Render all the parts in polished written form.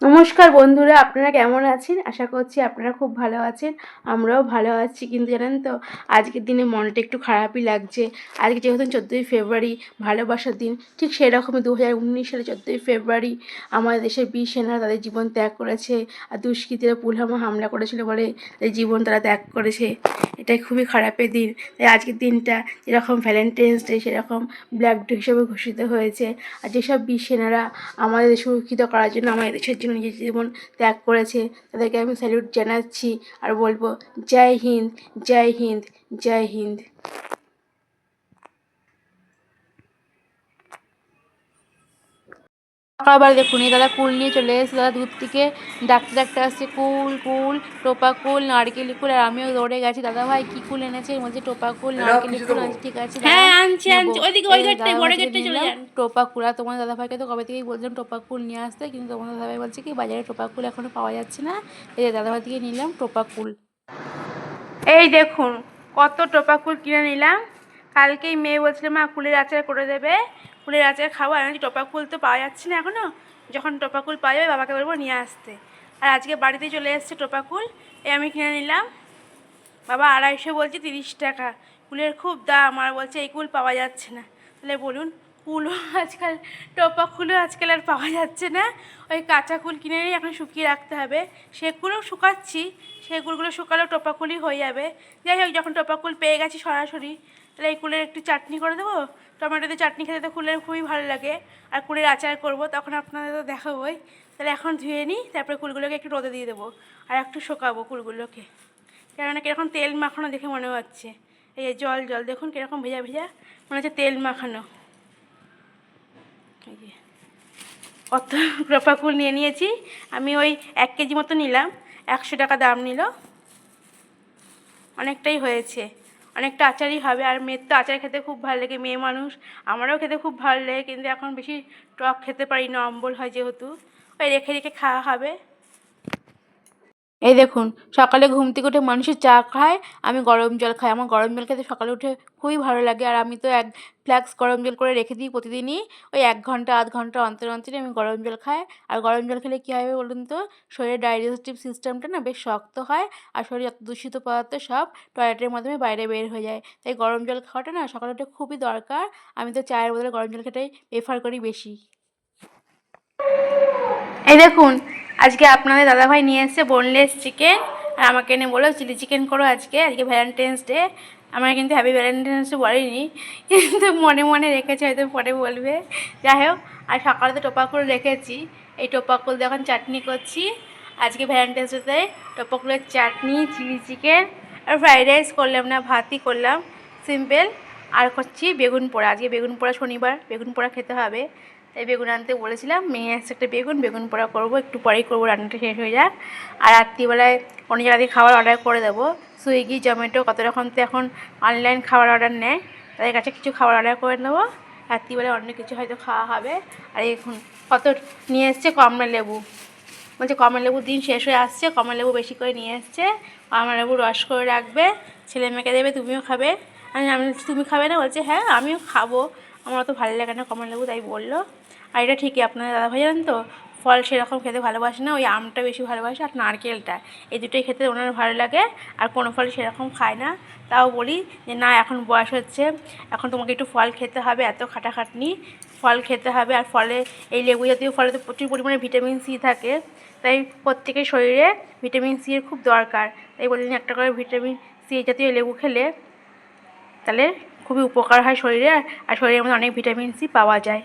নমস্কার বন্ধুরা, আপনারা কেমন আছেন? আশা করছি আপনারা খুব ভালো আছেন। আমরাও ভালো আছি। কিন্তু জানেন তো, আজকের দিনে মনটা একটু খারাপই লাগছে। আজকে যেহেতু 14ই ফেব্রুয়ারি, ভালোবাসার দিন, ঠিক সেরকমই 2019 সালে 14ই ফেব্রুয়ারি আমাদের দেশের বীর সেনারা তাদের জীবন ত্যাগ করেছে। আর দুষ্কৃতীরা পুলওয়ামা হামলা করেছিল বলে তাদের জীবন তারা ত্যাগ করেছে। এটাই খুবই খারাপের দিন। তাই আজকের দিনটা যেরকম ভ্যালেন্টাইন্স ডে, সেরকম ব্ল্যাক ডে হিসেবে ঘোষিত হয়েছে। আর যেসব বীর সেনারা আমাদের সুরক্ষিত করার জন্য, আমাদের দেশের জন্য নিজের জীবন ত্যাগ করেছে, তাদেরকে আমি স্যালুট জানাচ্ছি আর বলবো জয় হিন্দ, জয় হিন্দ, জয় হিন্দ। সকালবেলা দেখুন এই দাদা কুল নিয়ে চলে এসেছে। দাদা দূর থেকে ডাকতে ডাকতে আসছে, কুল কুল, টোপা কুল, নারকেলি কুল। আর আমিও দৌড়ে গেছি, দাদা ভাই কী কুল এনেছে? বলছে টোপা কুল, নারকেলি কুল। আনছি, ঠিক আছে টোপা কুল। আর তোমার দাদা ভাইকে তো কবে থেকেই বলছিলাম টোপা কুল নিয়ে আসতে, কিন্তু তোমার দাদা ভাই বলছে কি বাজারে টোপা কুল এখনো পাওয়া যাচ্ছে না। এই যে দাদা ভাই থেকে নিলাম টোপা কুল। এই দেখুন কত টোপা কুল কিনে নিলাম। কালকেই মেয়ে বলছিল মা কুলের আচার করে দেবে, কুলের আচার খাবো। আর টোপা কুল তো পাওয়া যাচ্ছে না এখনও। যখন টোপা কুল পাওয়া যাবে বাবাকে বলবো নিয়ে আসতে। আর আজকে বাড়িতে চলে এসছে টোপা কুল, এই আমি কিনে নিলাম। বাবা 250 বলছে, 30 টাকা। কুলের খুব দাম, আর বলছে এই কুল পাওয়া যাচ্ছে না। তাহলে বলুন, কুলও আজকাল, টোপা কুলও আজকাল আর পাওয়া যাচ্ছে না। ওই কাঁচা কুল কিনে নিয়ে এখন শুকিয়ে রাখতে হবে। সেগুলোও শুকাচ্ছি, সেগুলো শুকালেও টোপা কুলই হয়ে যাবে। যাই হোক, যখন টোপা কুল পেয়ে গেছি সরাসরি, তাহলে এই কুলের একটু চাটনি করে দেবো। টমেটো দিয়ে চাটনি খেতে তো কুলের খুবই ভালো লাগে। আর কুলের আচার করব, তখন আপনাদের তো দেখাবোই। তাহলে এখন ধুয়ে নিই, তারপরে কুলগুলোকে একটু রোদে দিয়ে দেবো আর একটু শুকাবো কুলগুলোকে। কেননা কীরকম তেল মাখানো দেখে মনে হচ্ছে। এই যে জল জল দেখুন কীরকম ভেজা ভেজা, মনে হচ্ছে তেল মাখানো। এই যে কত টোপা কুল নিয়ে নিয়েছি আমি। ওই 1 কেজি মতো নিলাম, 100 টাকা দাম নিল। অনেকটাই হয়েছে, অনেকটা আচারই হবে। আর মেয়ের তো আচার খেতে খুব ভালো লাগে, মেয়ে মানুষ, আমারও খেতে খুব ভালো লাগে। কিন্তু এখন বেশি টক খেতে পারি না, অম্বল হয় যেহেতু। ওই রেখে রেখে খাওয়া হবে। এই দেখুন, সকালে ঘুম থেকে উঠে মানুষের চা খায়, আমি গরম জল খাই। আমার গরম জল খেতে সকালে উঠে খুবই ভালো লাগে। আর আমি তো 1 ফ্লাক্স গরম জল করে রেখে দিই প্রতিদিনই। ওই 1 ঘন্টা আধ ঘন্টা অন্তর অন্তরই আমি গরম জল খাই। আর গরম জল খেলে কী হবে বলুন তো, শরীরের ডাইজেস্টিভ সিস্টেমটা না বেশ শক্ত হয়। আর শরীরে যত দূষিত পদার্থ সব টয়লেটের মাধ্যমে বাইরে বের হয়ে যায়। তাই গরম জল খাওয়াটা না সকালে উঠে খুবই দরকার। আমি তো চায়ের বদলে গরম জল খেতেই প্রেফার করি বেশি। এই দেখুন, আজকে আপনাদের দাদাভাই নিয়ে এসেছে বোনলেস চিকেন। আর আমাকে এনে বললো চিলি চিকেন করো আজকে, আজকে ভ্যালেন্টাইন্স ডে। আমার কিন্তু হ্যাপি ভ্যালেন্টাইন্স ডে বলেনি, কিন্তু মনে মনে রেখেছে, হয়তো পরে বলবে। যাই হোক, আর সকালে তো টোপাকুল রেখেছি, এই টোপাকুল দিয়ে এখন চাটনি করছি। আজকে ভ্যালেন্টাইন্স ডেতে টোপাকুলের চাটনি, চিলি চিকেন আর ফ্রাইড রাইস করলাম না, ভাতই করলাম সিম্পল। আর করছি বেগুন পোড়া। আজকে বেগুন পোড়া, শনিবার বেগুন পোড়া খেতে হবে, তাই বেগুন আনতে বলেছিলাম। মেয়ে এসে একটা বেগুন পোড়া করবো, একটু পরেই করবো, রান্নাটা শেষ হয়ে যাক। আর রাত্রিবেলায় অন্য জায়গা থেকে খাবার অর্ডার করে দেবো। সুইগি, জোম্যাটো, কত রকম তো এখন অনলাইন খাবার অর্ডার নেয়, তাদের কাছে কিছু খাবার অর্ডার করে নেবো। রাত্রিবেলায় অন্য কিছু হয়তো খাওয়া হবে। আর এখন কত নিয়ে এসছে কমলা লেবু, বলছে কমলা লেবুর দিন শেষ হয়ে আসছে, কমলা লেবু বেশি করে নিয়ে এসছে। কমলা লেবু রস করে রাখবে, ছেলে মেয়েকে দেবে, তুমিও খাবে। আমি তুমি খাবে না? বলছে হ্যাঁ আমিও খাবো, আমার অত ভালো লাগে না কমলা লেবু, তাই বললো। আর এটা ঠিকই, আপনাদের দাদাভাই জানেন তো ফল সেরকম খেতে ভালোবাসে না, ওই আমটা বেশি ভালোবাসে আর নারকেলটা, এই দুটোই খেতে ওনার ভালো লাগে। আর কোনো ফল সেরকম খায় না। তাও বলি যে না, এখন বয়স হচ্ছে, এখন তোমাকে একটু ফল খেতে হবে, এত খাটাখাটনি, ফল খেতে হবে। আর ফলে এই লেবু জাতীয় ফলে তো প্রচুর পরিমাণে ভিটামিন সি থাকে, তাই প্রত্যেকের শরীরে ভিটামিন সি এর খুব দরকার। তাই বললেন একটা করে ভিটামিন সি জাতীয় লেবু খেলে তাহলে খুবই উপকার হয় শরীরে, আর শরীরের মধ্যে অনেক ভিটামিন সি পাওয়া যায়।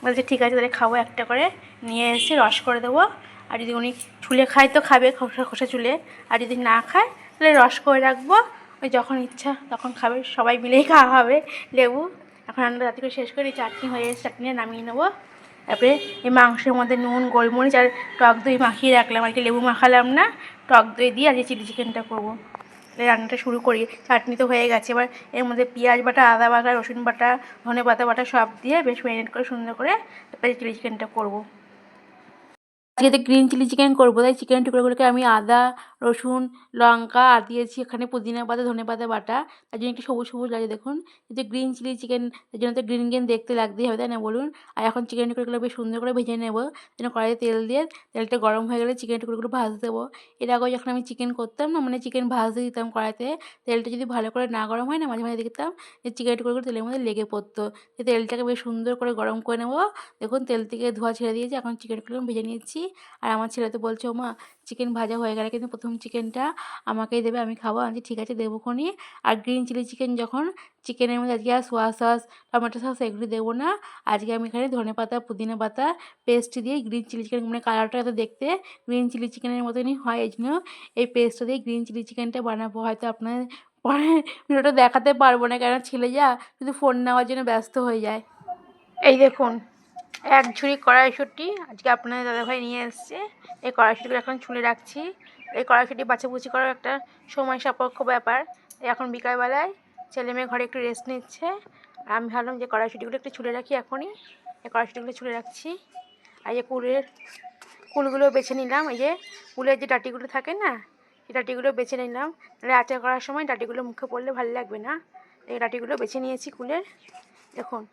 বলছে ঠিক আছে তাহলে খাবো, একটা করে নিয়ে এসে রস করে দেবো। আর যদি উনি ছুলে খায় তো খাবে, খোসা খোসা ছুলে। আর যদি না খায় তাহলে রস করে রাখবো, ওই যখন ইচ্ছা তখন খাবে, সবাই মিলেই খাওয়া হবে লেবু। এখন আমরা রাত্রি করে শেষ করে চাটনি হয়ে এসে চাটনিটা নামিয়ে নেবো। তারপরে এই মাংসের মধ্যে নুন, গোলমরিচ আর টক দই মাখিয়ে রাখলাম, আর কি লেবু মাখালাম না, টক দই দিয়ে আজকে চিলি চিকেনটা করবো। রান্নাটা শুরু করি। চাটনি তো হয়ে গেছে, এবার এর মধ্যে পেঁয়াজ বাটা, আদা বাটা, রসুন বাটা, ধনে পাতা বাটা সব দিয়ে বেশ ম্যারিনেট করে সুন্দর করে তারপরে চিলি চিকেনটা করবো। আজকে তো গ্রিন চিলি চিকেন করবো, তাই চিকেন টুকরোগুলোকে আমি আদা, রসুন, লঙ্কা আর দিয়েছি এখানে পুদিনা পাতা, ধনেপাতা বাটা। তার জন্য একটু সবুজ সবুজ লাগে দেখুন। যেহেতু গ্রিন চিলি চিকেন, তার জন্য তো গ্রিন গ্রিন দেখতে লাগতেই হবে, তাই না বলুন? আর এখন চিকেন টুকরোগুলো বেশ সুন্দর করে ভেজে নেবো। যেন কড়াইতে তেল দিয়ে, তেলটা গরম হয়ে গেলে চিকেন টুকরোগুলো ভাজতে দেবো। এর আগেও যখন আমি চিকেন করতাম না, মানে চিকেন ভাজতে দিতাম কড়াইতে, তেলটা যদি ভালো করে না গরম হয় না, মাঝে মাঝে দেখতাম যে চিকেন টুকরোগুলো তেলের মধ্যে লেগে পড়তো। যে তেলটাকে বেশ সুন্দর করে গরম করে নেবো। দেখুন তেল থেকে ধোঁয়া ছেড়ে দিয়েছি, এখন চিকেনগুলো ভেজে নিচ্ছি। আর আমার ছেলে তো বলছে, ওমা চিকেন ভাজা হয়ে গেলে কিন্তু প্রথম চিকেনটা আমাকেই দেবে, আমি খাবো। আমি ঠিক আছে দেবো খনি। আর গ্রিন চিলি চিকেন যখন, চিকেনের মধ্যে আজকে আর সোয়া সস, টমেটো সস এগুলি দেবো না। আজকে আমি এখানে ধনেপাতা, পুদিনা পাতা পেস্ট দিয়ে গ্রিন চিলি চিকেন, মানে কালারটা তো দেখতে গ্রিন চিলি চিকেনের মতনই হয়, এই জন্য এই পেস্টটা দিয়ে গ্রিন চিলি চিকেনটা বানাবো। হয়তো আপনার পরে ভিডিওটা দেখাতে পারবো না, কারণ ছেলে যা শুধু ফোন নেওয়ার জন্য ব্যস্ত হয়ে যায়। এই দেখুন এক ঝুড়ি কড়াইশুঁটি আজকে আপনাদের দাদাভাই নিয়ে এসছে। এই কড়াইশুঁটিগুলো এখন ছুলে রাখছি। এই কড়াইশুঁটি বাছাবুচি করার একটা সময় সাপেক্ষ ব্যাপার। এখন বিকালবেলায় ছেলে মেয়ে ঘরে একটু রেস্ট নিচ্ছে, আর আমি ভাবলাম যে কড়াইশুঁটিগুলো একটু ছুলে রাখি এখনই। এই কড়াইশুঁটিগুলো ছুলে রাখছি। আর এই কুলগুলো বেছে নিলাম। এই যে কুলের যে ডাঁটিগুলো থাকে না, সেই ডাঁটিগুলো বেছে নিলাম। তাহলে আচার করার সময় ডাঁটিগুলো মুখে পড়লে ভালো লাগবে না। এই ডাঁটিগুলো বেছে নিয়েছি কুলের। দেখুন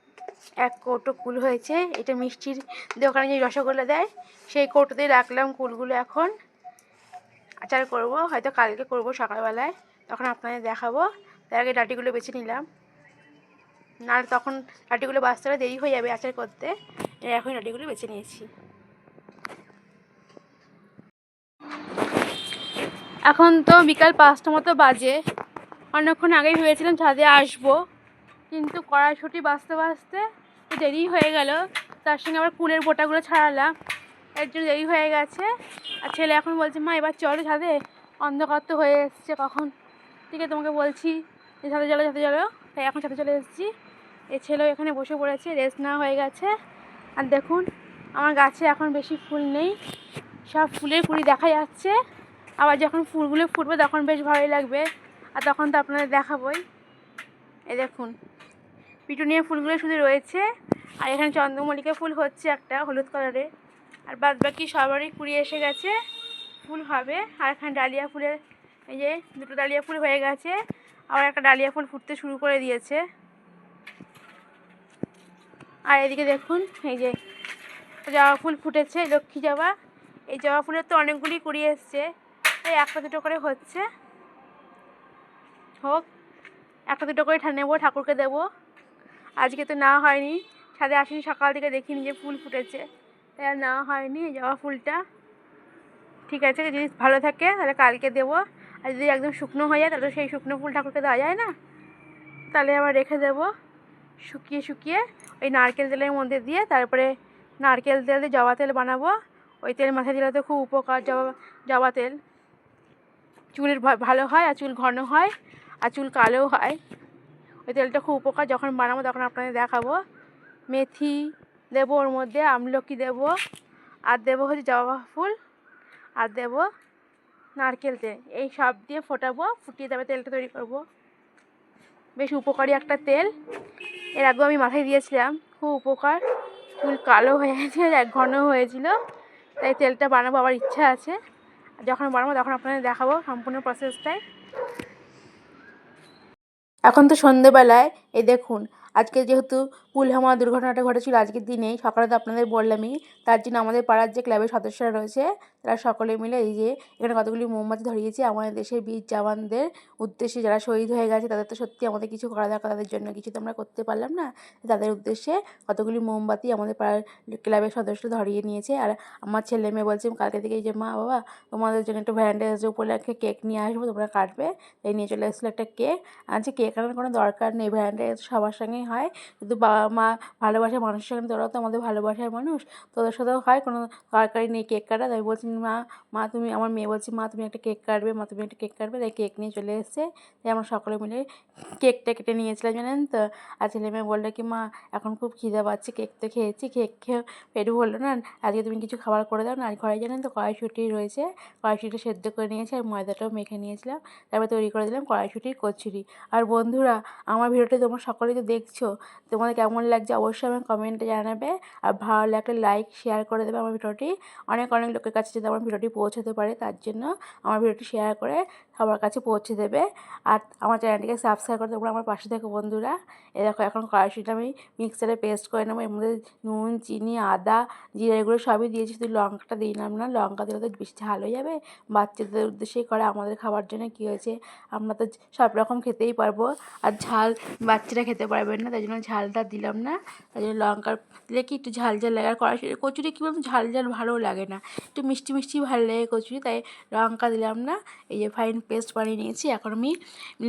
এক কৌটো কুল হয়েছে। এটা মিষ্টির দোকানে যে রসগোল্লা দেয়, সেই কৌটোতেই রাখলাম কুলগুলো। এখন আচার করব, হয়তো কালকে করব সকালবেলায়, তখন আপনাদের দেখাবো। তার আগে ডাঁটিগুলো বেছে নিলাম, না তখন ডাঁটিগুলো বাছতে হলে দেরি হয়ে যাবে আচার করতে। এখন ডাঁটিগুলো বেছে নিয়েছি। এখন তো বিকাল 5টা মতো বাজে। অনেকক্ষণ আগেই ভেবেছিলাম ছাদে আসবো, কিন্তু কড়াইশুঁটি বাছতে বাছতে দেরি হয়ে গেল। তার সঙ্গে আবার কুলের বোটাগুলো ছাড়ালাম, এর জন্য দেরি হয়ে গেছে। আর ছেলে এখন বলছে, মা এবার চলো ছাদে, অন্ধকার তো হয়ে এসছে কখন থেকে তোমাকে বলছি যে ছাদে চলো ছাদে চলো। তাই এখন ছাদে চলে এসেছি। এই ছেলেও এখানে বসে পড়েছে, রেস্ট নেওয়া হয়ে গেছে। আর দেখুন আমার গাছে এখন বেশি ফুল নেই, সব ফুলের কুড়ি দেখা যাচ্ছে। আবার যখন ফুলগুলো ফুটবে তখন বেশ ভালোই লাগবে, আর তখন তো আপনাদের দেখাবই। এই দেখুন পিটুনিয়া ফুলগুলো শুধু রয়েছে, আর এখানে চন্দ্রমল্লিকা ফুল হচ্ছে একটা হলুদ কালারের, আর বাদ বাকি সবারই কুড়ি এসে গেছে, ফুল হবে। আর এখানে ডালিয়া ফুলের, এই যে দুটো ডালিয়া ফুল হয়ে গেছে, আবার একটা ডালিয়া ফুল ফুটতে শুরু করে দিয়েছে। আর এদিকে দেখুন এই যে জবা ফুল ফুটেছে, লক্ষ্মী জবা। এই জবা ফুলের তো অনেকগুলি কুড়ি এসছে, এই একটা দুটো করে হচ্ছে, হোক একটা দুটো করে নেবো, ঠাকুরকে দেবো। আজকে তো না হয়নি, ছাদে আসিনি, সকাল থেকে দেখিনি যে ফুল ফুটেছে, তাই আর নেওয়া হয়নি এই জবা ফুলটা। ঠিক আছে, যদি ভালো থাকে তাহলে কালকে দেবো, আর যদি একদম শুকনো হয়ে যায় তাহলে সেই শুকনো ফুল ঠাকুরকে দেওয়া যায় না, তাহলে আবার রেখে দেবো শুকিয়ে শুকিয়ে ওই নারকেল তেলের মধ্যে দিয়ে। তারপরে নারকেল তেল দিয়ে জবা তেল বানাবো। ওই তেল মাথায় দিলে তো খুব উপকার, জবা তেল চুলের ভালো হয়, আর চুল ঘন হয়, আর চুল কালোও হয়। ওই তেলটা খুব উপকার, যখন বানাবো তখন আপনাদের দেখাবো। মেথি দেবো ওর মধ্যে, আমলকি দেবো, আর দেবো হচ্ছে জবা ফুল, আর দেবো নারকেল তেল। এই সব দিয়ে ফোটাবো, ফুটিয়ে তারপরে তেলটা তৈরি করবো। বেশ উপকারী একটা তেল, এর আগেও আমি মাথায় দিয়েছিলাম, খুব উপকার। চুল কালো হয়ে গেছে, ঘন হয়েছিল, তাই তেলটা বানাবো, আবার ইচ্ছা আছে। যখন বানাবো তখন আপনাদের দেখাবো সম্পূর্ণ প্রসেসটাই। এখন তো সন্ধেবেলায় এই দেখুন, আজকে যেহেতু পুলহামা দুর্ঘটনাটা ঘটেছিল আজকের দিনেই, সকালে তো আপনাদের বললামই, তার জন্য আমাদের পাড়ার যে ক্লাবের সদস্যরা রয়েছে তারা সকলে মিলে এই যে এখানে কতগুলি মোমবাতি ধরিয়েছে আমাদের দেশের বীর জওয়ানদের উদ্দেশ্যে, যারা শহীদ হয়ে গেছে তাদের তো সত্যি আমাদের কিছু করা দরকার, তাদের জন্য কিছু তো আমরা করতে পারলাম না, তাদের উদ্দেশ্যে কতগুলি মোমবাতি আমাদের পাড়ার ক্লাবের সদস্য ধরিয়ে নিয়েছে। আর আমার ছেলে মেয়ে বলছে কালকে থেকে যে মা বাবা তোমাদের জন্য একটু ভ্যালেন্টাইন্স ডে উপলক্ষে কেক নিয়ে আসবো, তোমরা কাটবে। তাই নিয়ে চলে এসেছিলো একটা কেক। আজকে কেক আনার কোনো দরকার নেই, ভ্যালেন্টাইন্স সবার সঙ্গেই হয়, কিন্তু বাবা মা ভালোবাসার মানুষের সঙ্গে, তোরাও তো আমাদের ভালোবাসার মানুষ, তোদের সাথেও হয়, কোনো দরকারই নেই কেক কাটা। তাই বলছি মা তুমি, আমার মেয়ে বলছি মা তুমি একটা কেক কাটবে, মা তুমি একটা কেক কাটবে, তাই কেক নিয়ে চলে এসেছে। তাই আমরা সকলে মিলে কেকটা কেটে নিয়েছিলাম জানেন তো। আর ছেলে মেয়ে বললো কি মা এখন খুব খিদে পাচ্ছে, কেক তো খেয়েছি, কেক খেয়ে পেটু বললো না, আজকে তুমি কিছু খাবার করে দাও না। আর ঘরে জানেন তো কড়াইশুঁটি রয়েছে, কড়াইশুঁটি সেদ্ধ করে নিয়েছি, আর ময়দাটাও মেখে নিয়েছিলাম, তারপর তৈরি করে দিলাম কড়াইশুঁটির কচুরি। আর বন্ধুরা আমার ভিডিওটা তোমরা সকলেই তো দেখছো, দেখছো, তোমাদের কেমন লাগছে অবশ্যই আমার কমেন্টে জানাবে। আর ভালো লাগলে লাইক শেয়ার করে দেবে আমার ভিডিওটি। অনেক লোকের কাছে যাতে আমার ভিডিওটি পৌঁছাতে পারে, তার জন্য আমার ভিডিওটি শেয়ার করে সবার কাছে পৌঁছে দেবে। আর আমার চ্যানেলটিকে সাবস্ক্রাইব করে তোমরা আমার পাশে থেকো বন্ধুরা। দেখো এখন কড়াইশুঁটিটা আমি মিক্সারে পেস্ট করে নেবো। এর মধ্যে নুন, চিনি, আদা, জিরা এগুলো সবই দিয়েছি, শুধু লঙ্কাটা দিলাম না। লঙ্কা দিলে তো বেশি ঝাল হয়ে যাবে। বাচ্চাদের উদ্দেশ্যেই করা, আমাদের খাবার জন্য কী হয়েছে, আমরা তো সব রকম খেতেই পারবো, আর ঝাল বাচ্চারা খেতে পারবেন না, তাই জন্য ঝালটা দিলাম না। তাই জন্য লঙ্কা দিলে কি একটু ঝাল ঝাল লাগে। আর কচুরি কী বলতো ঝাল ঝাল ভালোও লাগে না, একটু মিষ্টি মিষ্টি ভালো লাগে কচুরি, তাই লঙ্কা দিলাম না। এই যে ফাইন পেস্ট বানিয়ে নিয়েছি। এখন আমি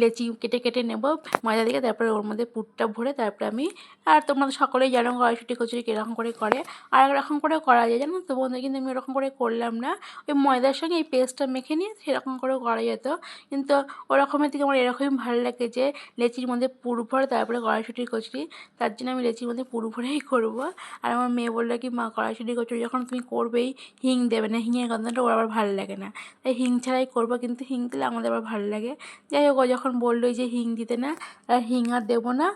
লেচি কেটে কেটে নেব ময়দা দিয়ে, তারপরে ওর মধ্যে পুরটা ভরে তারপরে আমি, আর তোমরা তো সকলেই জানো কড়াইশুঁটি কচুরি কীরকম করে করে, আর এক রকম করে করা যায় জানো তো বন্ধু, কিন্তু আমি ওরকম করে করলাম না। ওই ময়দার সঙ্গে এই পেস্টটা মেখে নিয়ে সেরকম করেও করা যেত, কিন্তু ওরকমের থেকে আমার এরকমই ভালো লাগে যে লেচির মধ্যে পুর ভরে তারপরে কড়াইশুঁটির কচুরি, তার জন্য আমি লেচির মধ্যে পুর ভরেই করবো। আর আমার মেয়ে বললো কি, মা কড়াইশুঁটির কচুরি যখন তুমি করবেই হিং দেবে না, হিঙের গন্ধটা ওর আবার ভালো লাগে না, তাই হিং ছাড়াই করবো, কিন্তু হিং দিলে আমাদের আবার ভালো লাগে। যাই হোক, ও যখন বললো যে হিং দিতে না, আর হিং আর দেবো না,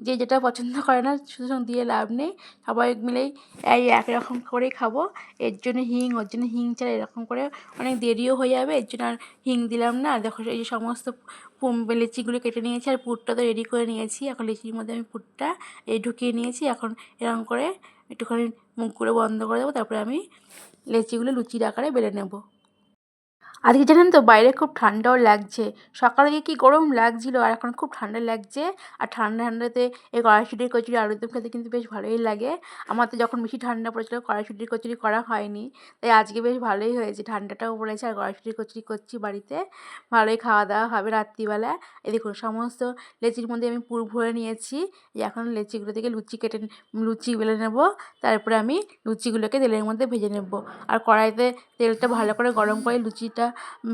যে যেটা পছন্দ করে না শুধু দিয়ে লাভ নেই, সবাই মিলেই এই একরকম করেই খাবো। এর জন্য হিং, ওর জন্য হিং ছাড়া এরকম করে অনেক দেরিও হয়ে যাবে, এর জন্য আর হিং দিলাম না। আর দেখো এই যে সমস্ত লিচিগুলো কেটে নিয়েছি, আর পুরটা তো রেডি করে নিয়েছি। এখন লিচির মধ্যে আমি পুরটা ঢুকিয়ে নিয়েছি। এখন এরকম করে একটুখানি মুখগুলো বন্ধ করে দেবো, তারপরে আমি লিচিগুলো লুচির আকারে বেলে নেবো। আজকে জানেন তো বাইরে খুব ঠান্ডাও লাগছে, সকালে গিয়ে কী গরম লাগছিল, আর এখন খুব ঠান্ডা লাগছে। আর ঠান্ডা ঠান্ডাতে এই কড়াইশুঁটির কচুরি আলুরদম খেতে কিন্তু বেশ ভালোই লাগে। আমার তো যখন বেশি ঠান্ডা পড়েছিল কড়াইশুঁটির কচুরি করা হয়নি, তাই আজকে বেশ ভালোই হয়েছে, ঠান্ডাটাও পড়েছে আর কড়াইশুঁটির কচুরি করছি বাড়িতে, ভালোই খাওয়া দাওয়া হবে রাত্রিবেলা। এই দেখুন সমস্ত লেচির মধ্যে আমি পুর ভরে নিয়েছি। এখন লেচিগুলো থেকে লুচি বেলে নেব, তারপরে আমি লুচিগুলোকে তেলের মধ্যে ভেজে নেব। আর কড়াইতে তেলটা ভালো করে গরম করে লুচিটা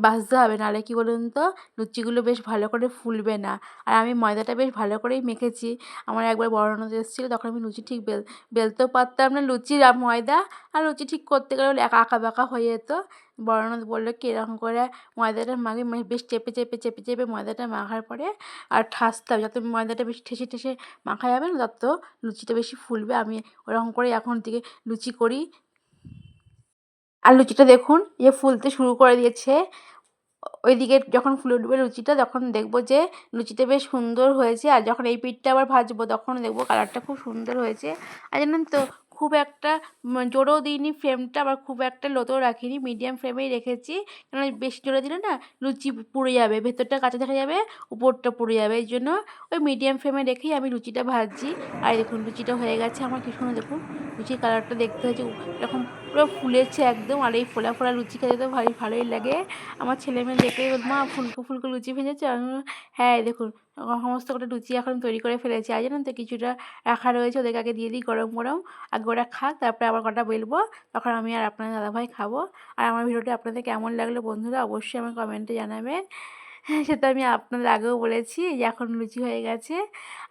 ভাজতে হবে, নাহলে কী বলুন তো লুচিগুলো বেশ ভালো করে ফুলবে না। আর আমি ময়দাটা বেশ ভালো করেই মেখেছি। আমার একবার বড় ননদ এসেছিলো, তখন আমি লুচি ঠিক বেলতেও পারতাম না, লুচির ময়দা আর লুচি ঠিক করতে গেলে আঁকা বাঁকা হয়ে যেত। বড় ননদ বললো কি, এরকম করে ময়দাটা মাখি, বেশ চেপে চেপে চেপে চেপে ময়দাটা মাখার পরে আর ঠাসতে হবে, যত ময়দাটা বেশি ঠেসে ঠেসে মাখা যাবে না তত লুচিটা বেশি ফুলবে। আমি ওরকম করে এখন থেকে লুচি করি। আর লুচিটা দেখুন ফুলতে শুরু করে দিয়েছে। ওইদিকে যখন ফুলে উঠবে লুচিটা, তখন দেখবো যে লুচিটা বেশ সুন্দর হয়েছে। আর যখন এই পিঠটা আবার ভাজবো তখন দেখবো কালারটা খুব সুন্দর হয়েছে। আর জানেন তো খুব একটা জোরেও দিইনি ফ্লেমটা, আবার খুব একটা লোতেও রাখিনি, মিডিয়াম ফ্লেমেই রেখেছি। কেন বেশি জোরে দিলে না লুচি পুড়ে যাবে, ভেতরটা কাঁচা দেখা যাবে, উপরটা পুড়ে যাবে, এই জন্য ওই মিডিয়াম ফ্লেমে রেখেই আমি লুচিটা ভাজছি। আর দেখুন লুচিটা হয়ে গেছে আমার, কি সুন্দর দেখুন লুচির কালারটা দেখতে হয়েছে, এরকম পুরো ফুলেছে একদম। আর এই ফোলা ফোলা লুচি খেতে তো ভালোই লাগে। আমার ছেলে মেয়ে দেখে মা ফুলকো ফুলকো লুচি ভেজেছে, আমি হ্যাঁ দেখুন সমস্ত কটা লুচি এখন তৈরি করে ফেলেছি। আর জানেন তো কিছুটা রাখা রয়েছে, ওদেরকে আগে দিয়ে দিই গরম গরম, আগে ওরা খাক, তারপরে আবার কটা বেলবো, তখন আমি আর আপনাদের দাদাভাই খাবো। আর আমার ভিডিওটি আপনাদের কেমন লাগলো বন্ধুরা অবশ্যই আমার কমেন্টে জানাবেন। সেটা আমি আপনাদের আগেও বলেছি যে এখন লুচি হয়ে গেছে,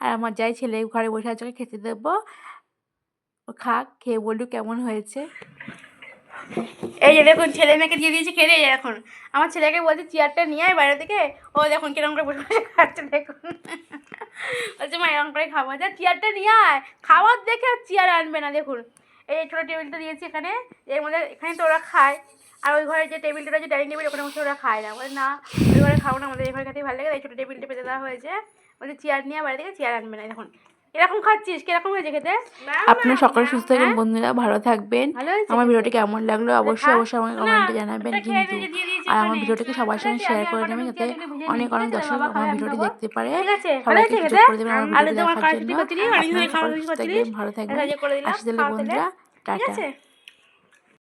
আর আমার যাই ছেলে ঘরে বসে আছে খেতে দেবো, ও খাক, খেয়ে বলুক কেমন হয়েছে। এই যে দেখুন ছেলে মেয়েকে দিয়ে দিয়েছি খেলে। এখন আমার ছেলেকে বলছি চেয়ারটা নিয়ে আয় বাইরে থেকে, ও দেখুন কিরকম করে বসে বসে খাচ্ছে দেখুন, বলছে মা এরকম করে খাবো, যা চেয়ারটা নিয়ে আয়, খাওয়ার দেখে আর চেয়ার আনবে না। দেখুন এই ছোটো টেবিলটা দিয়েছি এখানে, এর মধ্যে এখানে তো ওরা খায়, আর ওই ঘরে যে টেবিলটা যে ডাইনিং টেবিল ওখানে বসে ওরা খায় না, বলে না ওই ঘরে খাবো না, আমাদের এই ঘরে খেতেই ভালো লাগে, তাই ছোটো টেবিলটা পেতে দেওয়া হয়েছে, বলছে চেয়ার নিয়ে বাইরে থেকে চেয়ার আনবে না। দেখুন এরকম খাচ্ছিস, কিরকম হয়েছে খেতে? আপনারা সকলে সুস্থ থাকবেন বন্ধুরা, ভালো থাকবেন। আমার ভিডিওটি কেমন লাগলো অবশ্যই আমাকে কমেন্টে জানাবেন কিন্তু। আর আমার ভিডিওটিকে সবার সঙ্গে শেয়ার করে দেবেন, যাতে অনেক দর্শক আমার ভিডিওটি দেখতে পারে। সবাইকে সুযোগ করে দেবেন আমার ভিডিও দেখার জন্য। আপনারা সুস্থ থাকবেন, ভালো থাকবেন, আসি তাহলে বন্ধুরা, টাটা।